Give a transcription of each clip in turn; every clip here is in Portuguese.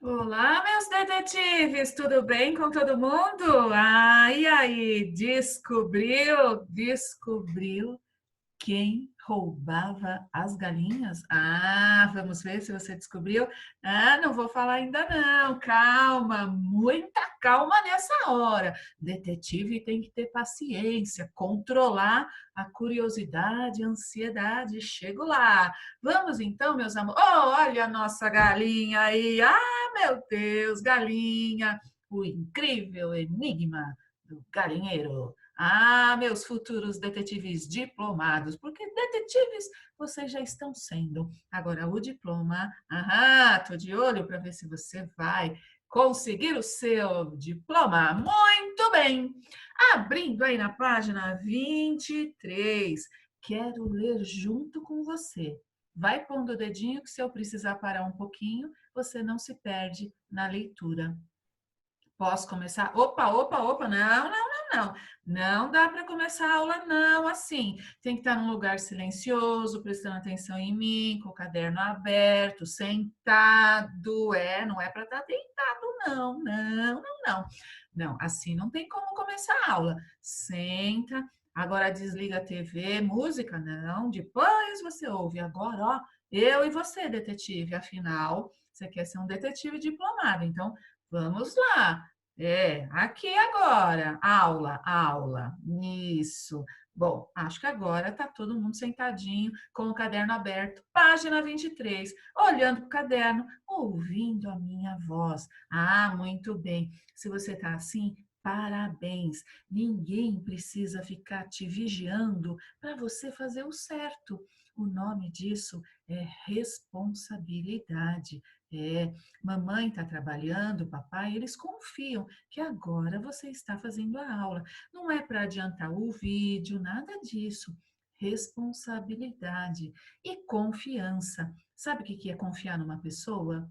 Olá, meus detetives, tudo bem com todo mundo? E aí, descobriu quem roubava as galinhas? Vamos ver se você descobriu. Não vou falar ainda não. Calma, muita calma nessa hora. Detetive tem que ter paciência, controlar a curiosidade, a ansiedade. Chego lá. Vamos então, meus amores. Oh, olha a nossa galinha aí. Meu Deus, galinha. O incrível enigma do galinheiro. Meus futuros detetives diplomados, porque detetives vocês já estão sendo. Agora, o diploma, tô de olho para ver se você vai conseguir o seu diploma. Muito bem! Abrindo aí na página 23, quero ler junto com você. Vai pondo o dedinho que se eu precisar parar um pouquinho, você não se perde na leitura. Posso começar? Opa, não. Não dá para começar a aula não assim. Tem que estar num lugar silencioso, prestando atenção em mim, com o caderno aberto, sentado. Não é para estar deitado não. Não, assim não tem como começar a aula. Senta, agora desliga a TV, música não, depois você ouve. Agora, ó, eu e você, detetive, afinal, você quer ser um detetive diplomado, então vamos lá. Aqui agora, aula, isso. Bom, acho que agora está todo mundo sentadinho, com o caderno aberto, página 23, olhando para o caderno, ouvindo a minha voz. Muito bem. Se você está assim, parabéns. Ninguém precisa ficar te vigiando para você fazer o certo. O nome disso é responsabilidade. Mamãe está trabalhando, papai, eles confiam que agora você está fazendo a aula. Não é para adiantar o vídeo, nada disso. Responsabilidade e confiança. Sabe o que é confiar numa pessoa?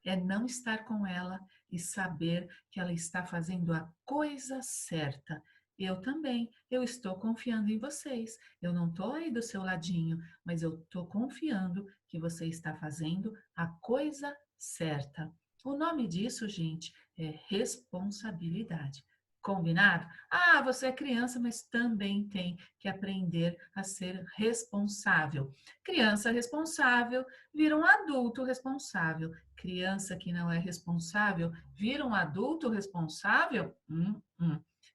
É não estar com ela e saber que ela está fazendo a coisa certa. Eu também, eu estou confiando em vocês. Eu não estou aí do seu ladinho, mas eu estou confiando que você está fazendo a coisa certa. O nome disso, gente, é responsabilidade. Combinado? Você é criança, mas também tem que aprender a ser responsável. Criança responsável vira um adulto responsável. Criança que não é responsável vira um adulto responsável?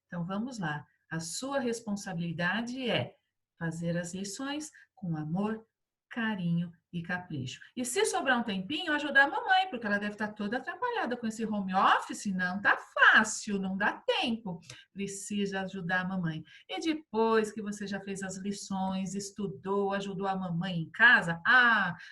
Então vamos lá. A sua responsabilidade é fazer as lições com amor, carinho e capricho. E se sobrar um tempinho, ajudar a mamãe, porque ela deve estar toda atrapalhada com esse home office, não tá fácil, não dá tempo. Precisa ajudar a mamãe. E depois que você já fez as lições, estudou, ajudou a mamãe em casa,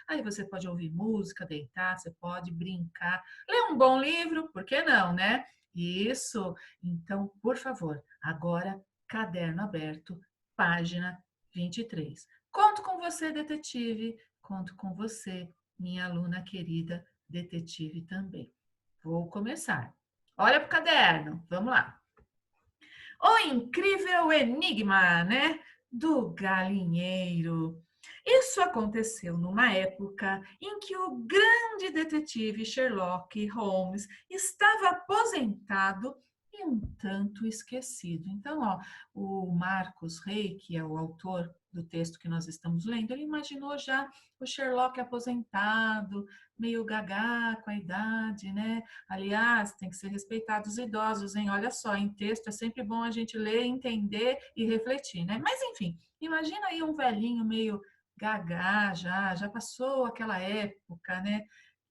aí você pode ouvir música, deitar, você pode brincar, ler um bom livro, por que não, né? Isso. Então, por favor, agora caderno aberto, página 23. Conto com você, detetive. Conto com você, minha aluna querida, detetive também. Vou começar. Olha para o caderno, vamos lá. O incrível enigma, né, do galinheiro. Isso aconteceu numa época em que o grande detetive Sherlock Holmes estava aposentado e um tanto esquecido. Então, ó, o Marcos Rey, que é o autor do texto que nós estamos lendo, ele imaginou já o Sherlock aposentado, meio gagá com a idade, né? Aliás, tem que ser respeitados os idosos, hein? Olha só, em texto é sempre bom a gente ler, entender e refletir, né? Mas enfim, imagina aí um velhinho meio gagá já passou aquela época, né?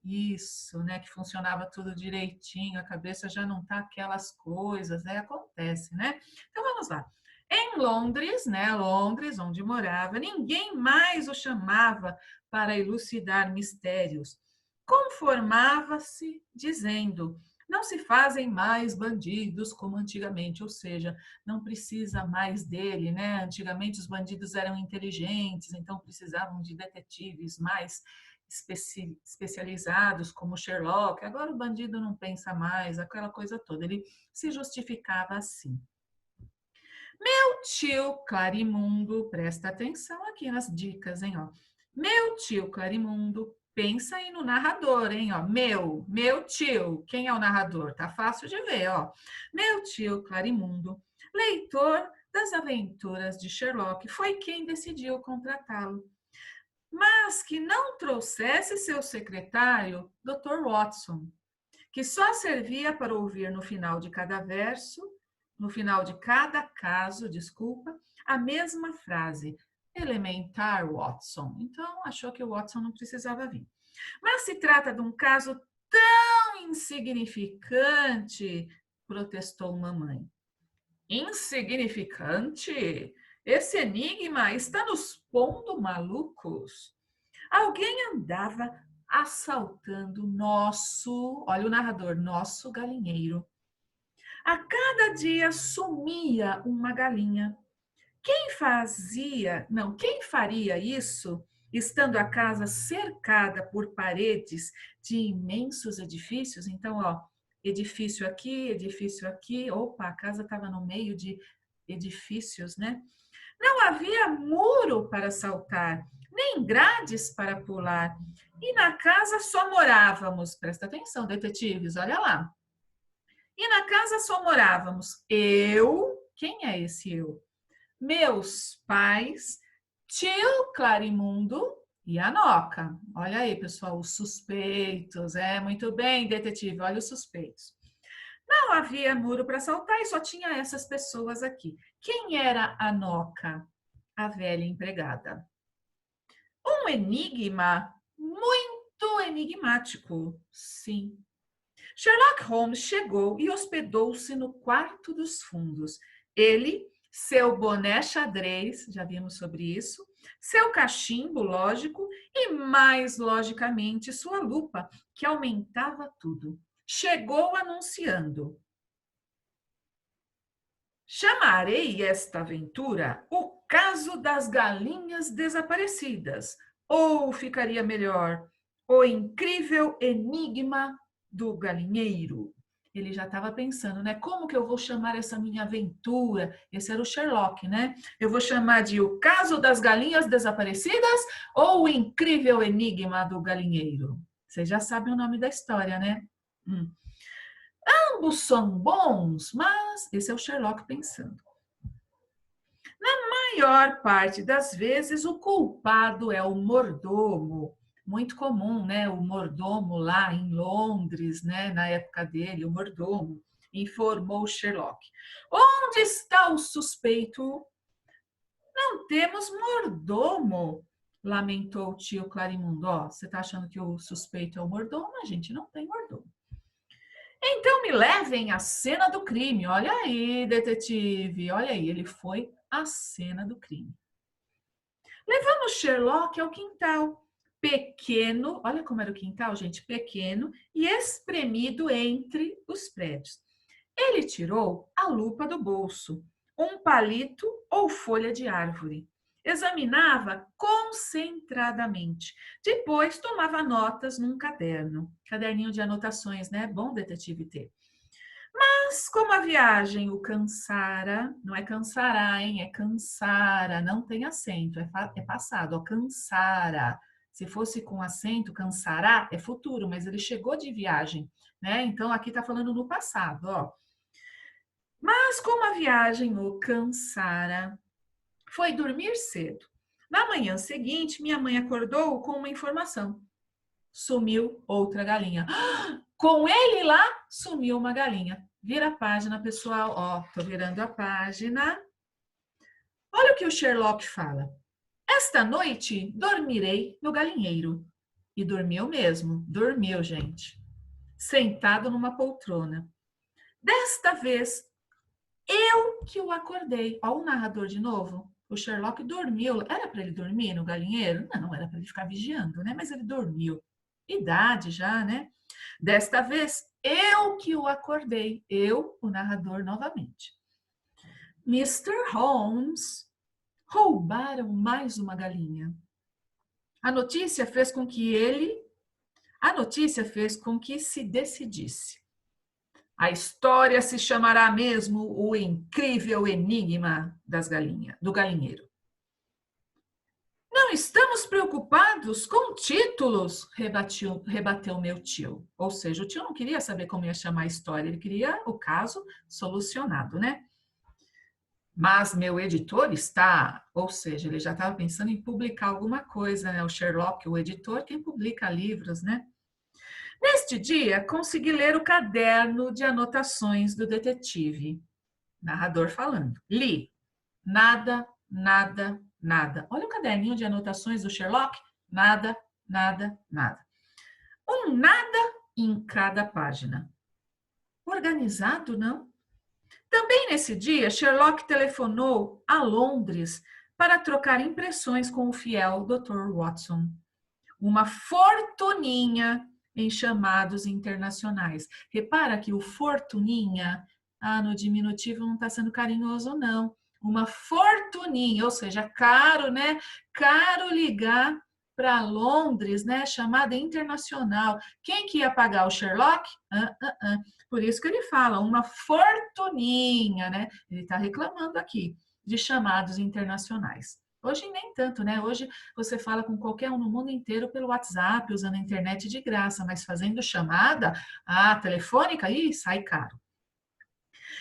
Isso, né? Que funcionava tudo direitinho, a cabeça já não tá aquelas coisas, né? Acontece, né? Então vamos lá. Em Londres, né? Londres, onde morava, ninguém mais o chamava para elucidar mistérios. Conformava-se dizendo: não se fazem mais bandidos como antigamente, ou seja, não precisa mais dele, né? Antigamente os bandidos eram inteligentes, então precisavam de detetives mais especializados, como Sherlock. Agora o bandido não pensa mais, aquela coisa toda. Ele se justificava assim. Meu tio Clarimundo, presta atenção aqui nas dicas, hein, ó. Meu tio Clarimundo, pensa aí no narrador, hein, ó. Meu tio, quem é o narrador? Tá fácil de ver, ó. Meu tio Clarimundo, leitor das aventuras de Sherlock, foi quem decidiu contratá-lo, mas que não trouxesse seu secretário, Dr. Watson, que só servia para ouvir no final de cada verso, no final de cada caso, desculpa, a mesma frase, elementar Watson. Então, achou que o Watson não precisava vir. Mas se trata de um caso tão insignificante, protestou mamãe. Insignificante? Esse enigma está nos pondo malucos. Alguém andava assaltando olha o narrador, nosso galinheiro. A cada dia sumia uma galinha. Quem faria isso estando a casa cercada por paredes de imensos edifícios? Então, ó, edifício aqui. Opa, a casa estava no meio de edifícios, né? Não havia muro para saltar, nem grades para pular. E na casa só morávamos, presta atenção, detetives, olha lá. E na casa só morávamos quem é esse eu? Meus pais, tio Clarimundo e a Noca. Olha aí, pessoal, os suspeitos. Muito bem, detetive, olha os suspeitos. Não havia muro para saltar e só tinha essas pessoas aqui. Quem era a Noca? A velha empregada. Um enigma muito enigmático, sim. Sherlock Holmes chegou e hospedou-se no quarto dos fundos. Ele, seu boné xadrez, já vimos sobre isso, seu cachimbo, lógico, e mais logicamente sua lupa, que aumentava tudo. Chegou anunciando: chamarei esta aventura o caso das galinhas desaparecidas, ou ficaria melhor, o incrível enigma do galinheiro. Ele já estava pensando, né? Como que eu vou chamar essa minha aventura? Esse era o Sherlock, né? Eu vou chamar de O Caso das Galinhas Desaparecidas ou O Incrível Enigma do Galinheiro? Vocês já sabem o nome da história, né? Ambos são bons, mas esse é o Sherlock pensando. Na maior parte das vezes, o culpado é o mordomo. Muito comum, né? O mordomo lá em Londres, né? Na época dele, o mordomo, informou Sherlock. Onde está o suspeito? Não temos mordomo, lamentou o tio Clarimundo. Ó, você está achando que o suspeito é o mordomo? A gente não tem mordomo. Então me levem à cena do crime. Olha aí, detetive. Olha aí, ele foi à cena do crime. Levamos Sherlock ao quintal. Pequeno, olha como era o quintal, gente, pequeno e espremido entre os prédios. Ele tirou a lupa do bolso, um palito ou folha de árvore. Examinava concentradamente. Depois tomava notas num caderno. Caderninho de anotações, né? Bom detetive ter. Mas como a viagem o cansara, não é cansará, hein? É cansara, não tem acento, é passado, ó, cansara. Se fosse com acento, cansará, é futuro, mas ele chegou de viagem, né? Então aqui tá falando no passado, ó. Mas como a viagem o cansara, foi dormir cedo. Na manhã seguinte, minha mãe acordou com uma informação. Sumiu outra galinha. Com ele lá, sumiu uma galinha. Vira a página, pessoal. Ó, tô virando a página. Olha o que o Sherlock fala. Esta noite dormirei no galinheiro. E dormiu mesmo. Dormiu, gente. Sentado numa poltrona. Desta vez, eu que o acordei. Ó, o narrador de novo. O Sherlock dormiu. Era para ele dormir no galinheiro? Não, era para ele ficar vigiando, né? Mas ele dormiu. Idade já, né? Desta vez, eu que o acordei. Eu, o narrador, novamente. Mr. Holmes, roubaram mais uma galinha. A notícia fez com que se decidisse. A história se chamará mesmo O Incrível Enigma do Galinheiro. Não estamos preocupados com títulos, rebateu meu tio. Ou seja, o tio não queria saber como ia chamar a história, ele queria o caso solucionado, né? Mas meu editor está, ou seja, ele já estava pensando em publicar alguma coisa, né? O Sherlock, o editor, quem publica livros, né? Neste dia, consegui ler o caderno de anotações do detetive. Narrador falando. Li. Nada, nada, nada. Olha o caderninho de anotações do Sherlock. Nada, nada, nada. Um nada em cada página. Organizado, não? Também nesse dia, Sherlock telefonou a Londres para trocar impressões com o fiel Dr. Watson. Uma fortuninha em chamados internacionais. Repara que o fortuninha, no diminutivo não está sendo carinhoso, não. Uma fortuninha, ou seja, caro, né? Caro ligar para Londres, né? Chamada internacional. Quem que ia pagar o Sherlock? Por isso que ele fala, uma fortuninha, né? Ele está reclamando aqui de chamados internacionais. Hoje nem tanto, né? Hoje você fala com qualquer um no mundo inteiro pelo WhatsApp, usando a internet de graça, mas fazendo chamada, telefônica, aí sai caro.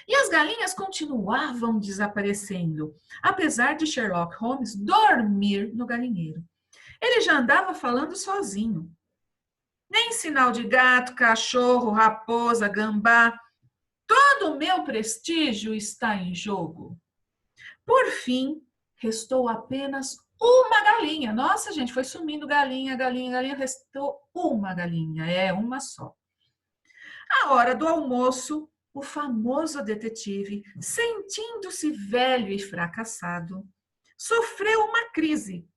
E as galinhas continuavam desaparecendo, apesar de Sherlock Holmes dormir no galinheiro. Ele já andava falando sozinho. Nem sinal de gato, cachorro, raposa, gambá. Todo o meu prestígio está em jogo. Por fim, restou apenas uma galinha. Nossa, gente, foi sumindo galinha, galinha, galinha. Restou uma galinha, uma só. À hora do almoço, o famoso detetive, sentindo-se velho e fracassado, sofreu uma crise,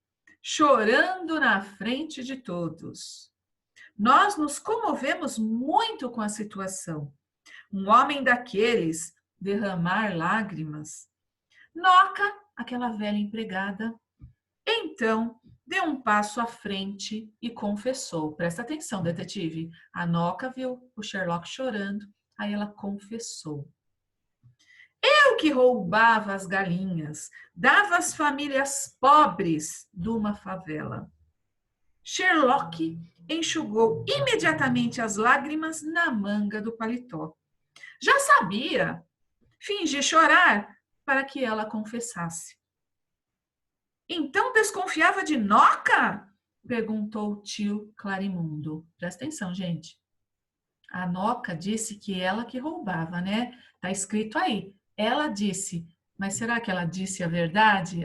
chorando na frente de todos. Nós nos comovemos muito com a situação. Um homem daqueles derramar lágrimas. Noca, aquela velha empregada, então deu um passo à frente e confessou. Presta atenção, detetive. A Noca viu o Sherlock chorando, aí ela confessou. Eu que roubava as galinhas, dava às famílias pobres de uma favela. Sherlock enxugou imediatamente as lágrimas na manga do paletó. Já sabia. Fingi chorar para que ela confessasse. Então desconfiava de Noca? Perguntou o tio Clarimundo. Presta atenção, gente. A Noca disse que ela que roubava, né? Tá escrito aí. Ela disse. Mas será que ela disse a verdade?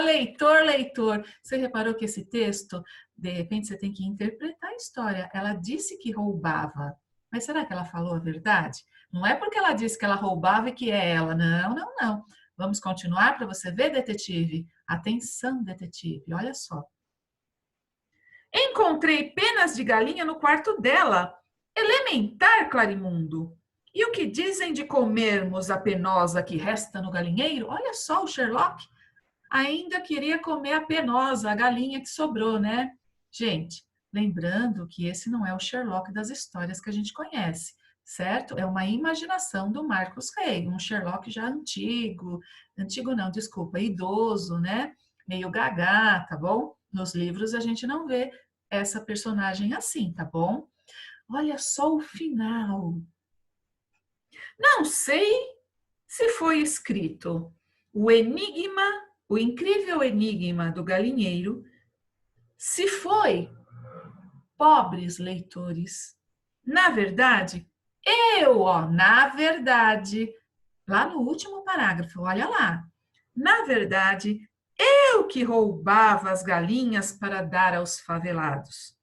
Leitor, leitor. Você reparou que esse texto, de repente, você tem que interpretar a história. Ela disse que roubava. Mas será que ela falou a verdade? Não é porque ela disse que ela roubava e que é ela. Não, não, não. Vamos continuar para você ver, detetive. Atenção, detetive. Olha só. Encontrei penas de galinha no quarto dela. Elementar, Clarimundo. E o que dizem de comermos a penosa que resta no galinheiro? Olha só, o Sherlock ainda queria comer a penosa, a galinha que sobrou, né? Gente, lembrando que esse não é o Sherlock das histórias que a gente conhece, certo? É uma imaginação do Marcos Rey, um Sherlock já antigo não, desculpa, idoso, né? Meio gagá, tá bom? Nos livros a gente não vê essa personagem assim, tá bom? Olha só o final. Não sei se foi escrito o enigma, o incrível enigma do galinheiro, se foi, pobres leitores. Na verdade, na verdade, lá no último parágrafo, olha lá. Na verdade, eu que roubava as galinhas para dar aos favelados.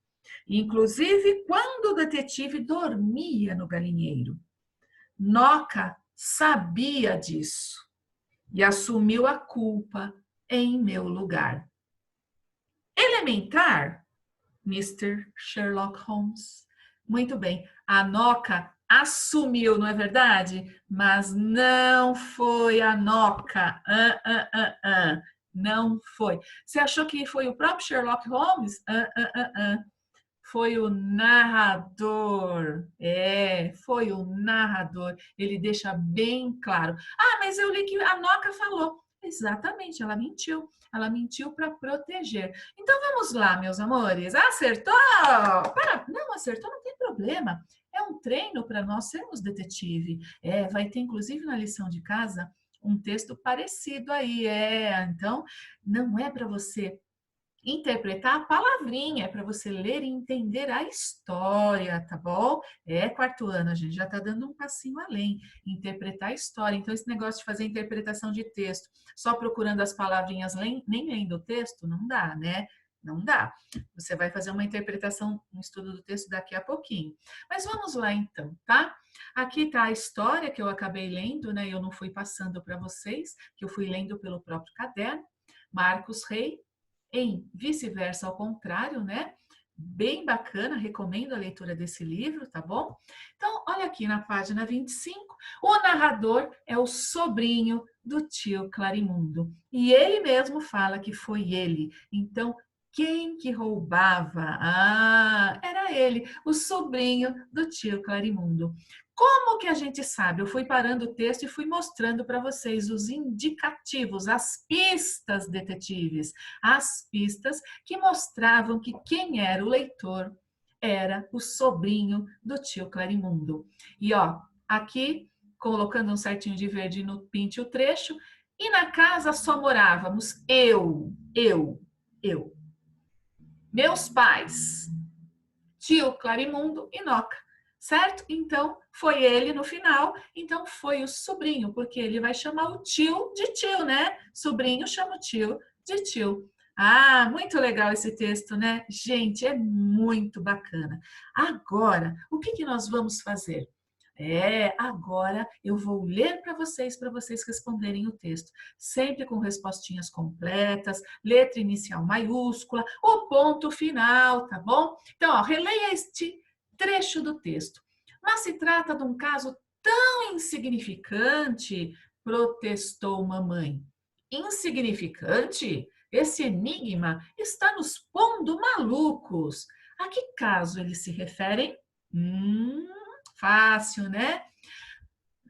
Inclusive quando o detetive dormia no galinheiro. Noca sabia disso e assumiu a culpa em meu lugar. Elementar, Mr. Sherlock Holmes. Muito bem, a Noca assumiu, não é verdade? Mas não foi a Noca. Não foi. Você achou que foi o próprio Sherlock Holmes? Foi o narrador. Foi o narrador. Ele deixa bem claro. Ah, mas eu li que a Noca falou. Exatamente, ela mentiu. Ela mentiu para proteger. Então vamos lá, meus amores. Acertou? Não acertou, não tem problema. É um treino para nós sermos detetive. Vai ter inclusive na lição de casa um texto parecido aí. Então não é para você interpretar a palavrinha, é para você ler e entender a história, tá bom? Quarto ano, a gente já está dando um passinho além, interpretar a história. Então, esse negócio de fazer interpretação de texto, só procurando as palavrinhas, nem lendo o texto, não dá, né? Não dá. Você vai fazer uma interpretação, um estudo do texto daqui a pouquinho. Mas vamos lá então, tá? Aqui tá a história que eu acabei lendo, né? Eu não fui passando para vocês, que eu fui lendo pelo próprio caderno. Marcos Rey, em Vice-Versa ao Contrário, né? Bem bacana, recomendo a leitura desse livro, tá bom? Então, olha aqui na página 25, o narrador é o sobrinho do tio Clarimundo. E ele mesmo fala que foi ele. Então, quem que roubava? Era ele, o sobrinho do tio Clarimundo. Como que a gente sabe? Eu fui parando o texto e fui mostrando para vocês os indicativos, as pistas detetives, as pistas que mostravam que quem era o leitor era o sobrinho do tio Clarimundo. E ó, aqui colocando um certinho de verde no pinte o trecho, e na casa só morávamos eu, meus pais, tio Clarimundo e Noca, certo? Então, foi ele no final, então foi o sobrinho, porque ele vai chamar o tio de tio, né? Sobrinho chama o tio de tio. Muito legal esse texto, né? Gente, é muito bacana. Agora, o que nós vamos fazer? Agora eu vou ler para vocês responderem o texto, sempre com respostinhas completas, letra inicial maiúscula, o ponto final, tá bom? Então, ó, releia este trecho do texto. Mas se trata de um caso tão insignificante, protestou mamãe. Insignificante? Esse enigma está nos pondo malucos. A que caso eles se referem? Fácil, né?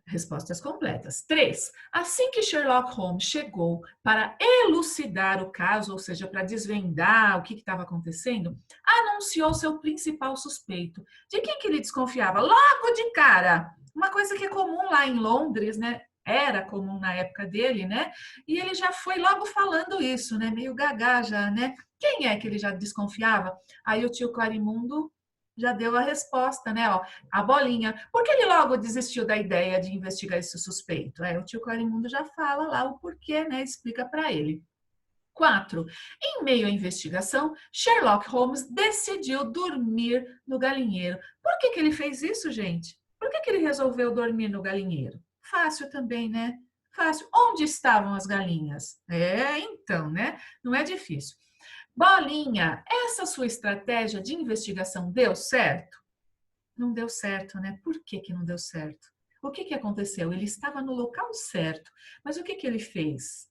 Respostas completas. 3. Assim que Sherlock Holmes chegou para elucidar o caso, ou seja, para desvendar o que estava acontecendo, anunciou seu principal suspeito. De quem que ele desconfiava? Logo de cara. Uma coisa que é comum lá em Londres, né? Era comum na época dele, né? E ele já foi logo falando isso, né? Meio gaga já, né? Quem é que ele já desconfiava? Aí o tio Clarimundo já deu a resposta, né? Ó, a bolinha. Por que ele logo desistiu da ideia de investigar esse suspeito? O tio Clarimundo já fala lá o porquê, né? Explica para ele. 4. Em meio à investigação, Sherlock Holmes decidiu dormir no galinheiro. Por que ele fez isso, gente? Por que ele resolveu dormir no galinheiro? Fácil também, né? Fácil. Onde estavam as galinhas? Então, né? Não é difícil. Bolinha, essa sua estratégia de investigação deu certo? Não deu certo, né? Por que não deu certo? O que aconteceu? Ele estava no local certo, mas o que ele fez?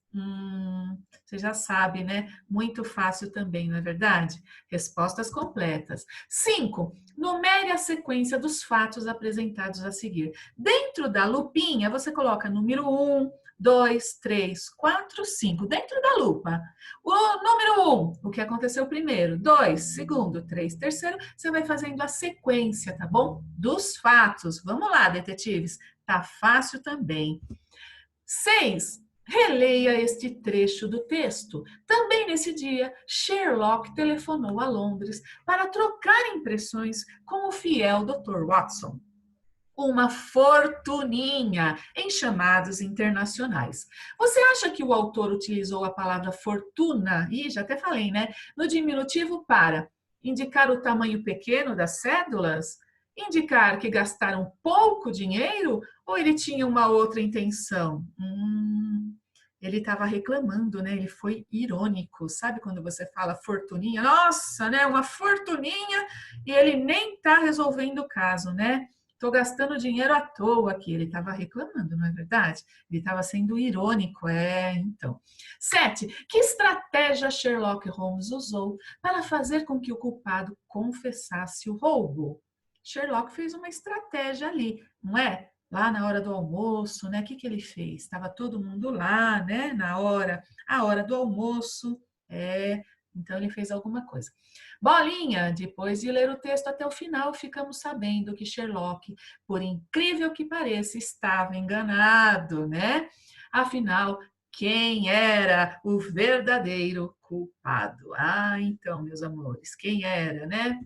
Você já sabe, né? Muito fácil também, não é verdade? Respostas completas. 5. Numere a sequência dos fatos apresentados a seguir. Dentro da lupinha, você coloca número 1, 2, 3, 4, 5. Dentro da lupa. O número 1, o que aconteceu primeiro. 2, segundo. 3, terceiro. Você vai fazendo a sequência, tá bom? Dos fatos. Vamos lá, detetives. Tá fácil também. 6. Releia este trecho do texto. Também nesse dia, Sherlock telefonou a Londres para trocar impressões com o fiel Dr. Watson. Uma fortuninha em chamados internacionais. Você acha que o autor utilizou a palavra fortuna, já até falei, né, no diminutivo para indicar o tamanho pequeno das cédulas? Indicar que gastaram pouco dinheiro? Ou ele tinha uma outra intenção? Ele estava reclamando, né? Ele foi irônico. Sabe quando você fala fortuninha? Nossa, né? Uma fortuninha e ele nem está resolvendo o caso, né? Tô gastando dinheiro à toa aqui. Ele estava reclamando, não é verdade? Ele estava sendo irônico, então. 7. Que estratégia Sherlock Holmes usou para fazer com que o culpado confessasse o roubo? Sherlock fez uma estratégia ali, não é? Lá na hora do almoço, né? O que ele fez? Estava todo mundo lá, né? A hora do almoço, então ele fez alguma coisa. Bolinha, depois de ler o texto até o final, ficamos sabendo que Sherlock, por incrível que pareça, estava enganado, né? Afinal, quem era o verdadeiro culpado? Então, meus amores, quem era, né?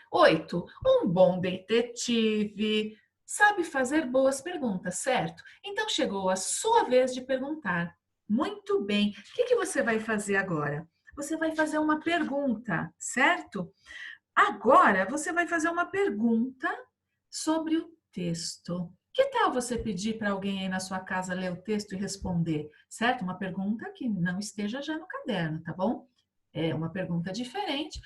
8. Um bom detetive sabe fazer boas perguntas, certo? Então chegou a sua vez de perguntar. Muito bem. O que você vai fazer agora? Você vai fazer uma pergunta, certo? Agora você vai fazer uma pergunta sobre o texto. Que tal você pedir para alguém aí na sua casa ler o texto e responder, certo? Uma pergunta que não esteja já no caderno, tá bom? É uma pergunta diferente.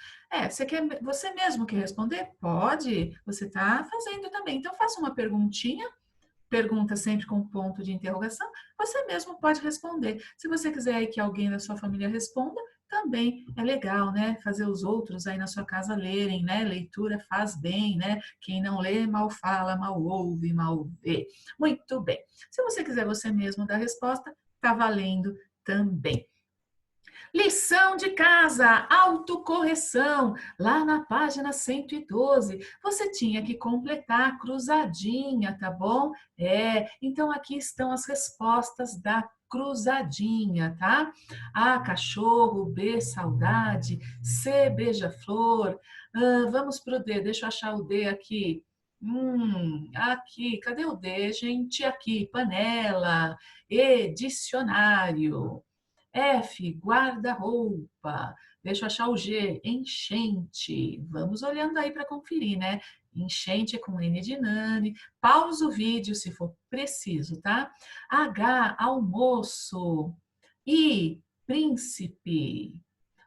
Você mesmo quer responder? Pode, você está fazendo também. Então, faça uma perguntinha, pergunta sempre com ponto de interrogação, você mesmo pode responder. Se você quiser aí que alguém da sua família responda, também é legal, né? Fazer os outros aí na sua casa lerem, né? Leitura faz bem, né? Quem não lê, mal fala, mal ouve, mal vê. Muito bem. Se você quiser você mesmo dar a resposta, tá valendo também. Lição de casa, autocorreção, lá na página 112, você tinha que completar a cruzadinha, tá bom? Então aqui estão as respostas da cruzadinha, tá? A, cachorro, B, saudade, C, beija-flor. Vamos pro D, deixa eu achar o D aqui. Aqui, cadê o D, gente? Aqui, panela, E, dicionário. F, guarda-roupa. Deixa eu achar o G, enchente. Vamos olhando aí para conferir, né? Enchente é com N de Nani. Pausa o vídeo se for preciso, tá? H, almoço. I, príncipe.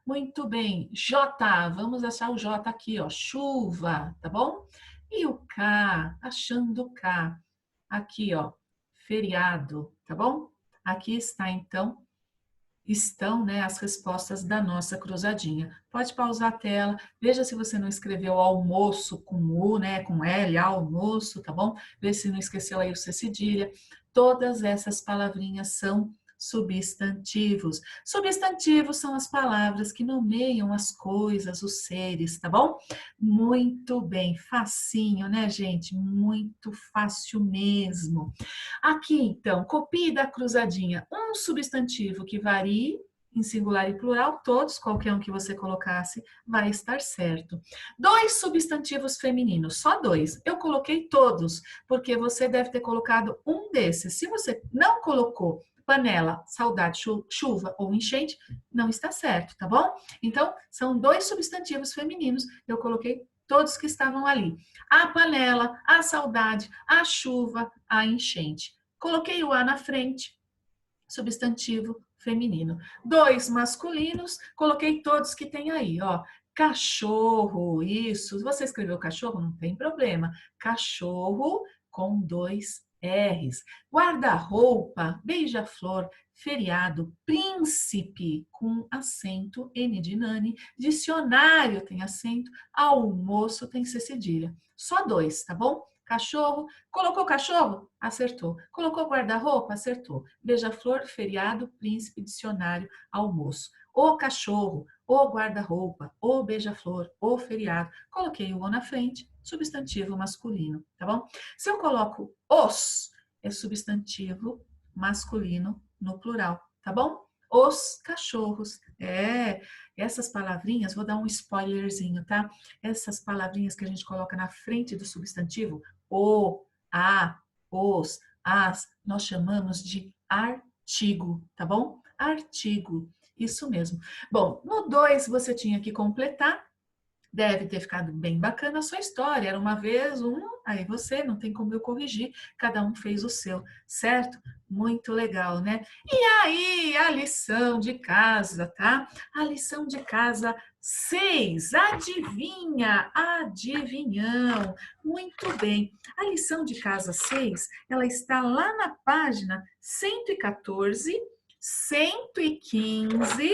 Muito bem. J, vamos achar o J aqui, ó. Chuva, tá bom? E o K, achando o K. Aqui, ó. Feriado, tá bom? Aqui está, então, estão, né, as respostas da nossa cruzadinha. Pode pausar a tela, veja se você não escreveu almoço com U, né, com L, almoço, tá bom? Vê se não esqueceu aí o C cedilha. Todas essas palavrinhas são substantivos. Substantivos são as palavras que nomeiam as coisas, os seres, tá bom? Muito bem, facinho, né, gente? Muito fácil mesmo. Aqui, então, copie da cruzadinha um substantivo que varie em singular e plural, todos, qualquer um que você colocasse, vai estar certo. 2 substantivos femininos, só 2. Eu coloquei todos, porque você deve ter colocado um desses. Se você não colocou panela, saudade, chuva ou enchente, não está certo, tá bom? Então, são 2 substantivos femininos, eu coloquei todos que estavam ali. A panela, a saudade, a chuva, a enchente. Coloquei o A na frente, substantivo feminino. 2 masculinos, coloquei todos que tem aí, ó. Cachorro, isso. Se você escreveu cachorro, não tem problema. Cachorro com 2 R's. Guarda-roupa, beija-flor, feriado, príncipe com acento, N de Nani, dicionário tem acento, almoço tem C cedilha. Só 2, tá bom? Cachorro, colocou cachorro? Acertou. Colocou guarda-roupa? Acertou. Beija-flor, feriado, príncipe, dicionário, almoço. O cachorro, o guarda-roupa, o beija-flor, o feriado. Coloquei o O na frente, substantivo masculino, tá bom? Se eu coloco os, é substantivo masculino no plural, tá bom? Os cachorros. Essas palavrinhas, vou dar um spoilerzinho, tá? Essas palavrinhas que a gente coloca na frente do substantivo, o, a, os, as, nós chamamos de artigo, tá bom? Artigo, isso mesmo. Bom, no 2 você tinha que completar Deve ter ficado bem bacana a sua história. Era uma vez aí você, não tem como eu corrigir, cada um fez o seu, certo? Muito legal, né? E aí, a lição de casa, tá? A lição de casa 6. Adivinha, adivinhão. Muito bem. A lição de casa 6, ela está lá na página 114, 115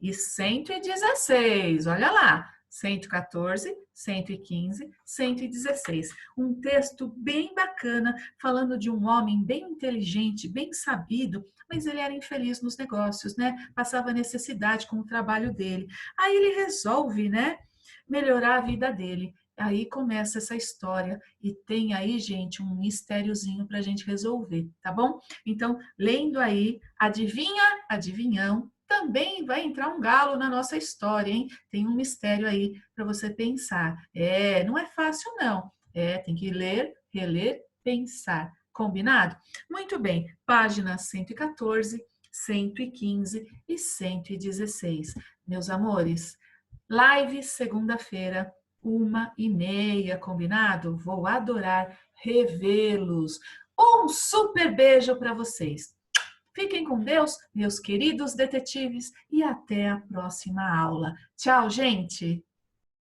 e 116. Olha lá, 114, 115, 116. Um texto bem bacana, falando de um homem bem inteligente, bem sabido, mas ele era infeliz nos negócios, né? Passava necessidade com o trabalho dele. Aí ele resolve, né, melhorar a vida dele. Aí começa essa história e tem aí, gente, um mistériozinho para a gente resolver, tá bom? Então, lendo aí, adivinha, adivinhão, também vai entrar um galo na nossa história, hein? Tem um mistério aí para você pensar. Não é fácil, não. Tem que ler, reler, pensar. Combinado? Muito bem. Páginas 114, 115 e 116. Meus amores, live segunda-feira, 1h30, combinado? Vou adorar revê-los. Um super beijo para vocês. Fiquem com Deus, meus queridos detetives, e até a próxima aula. Tchau, gente!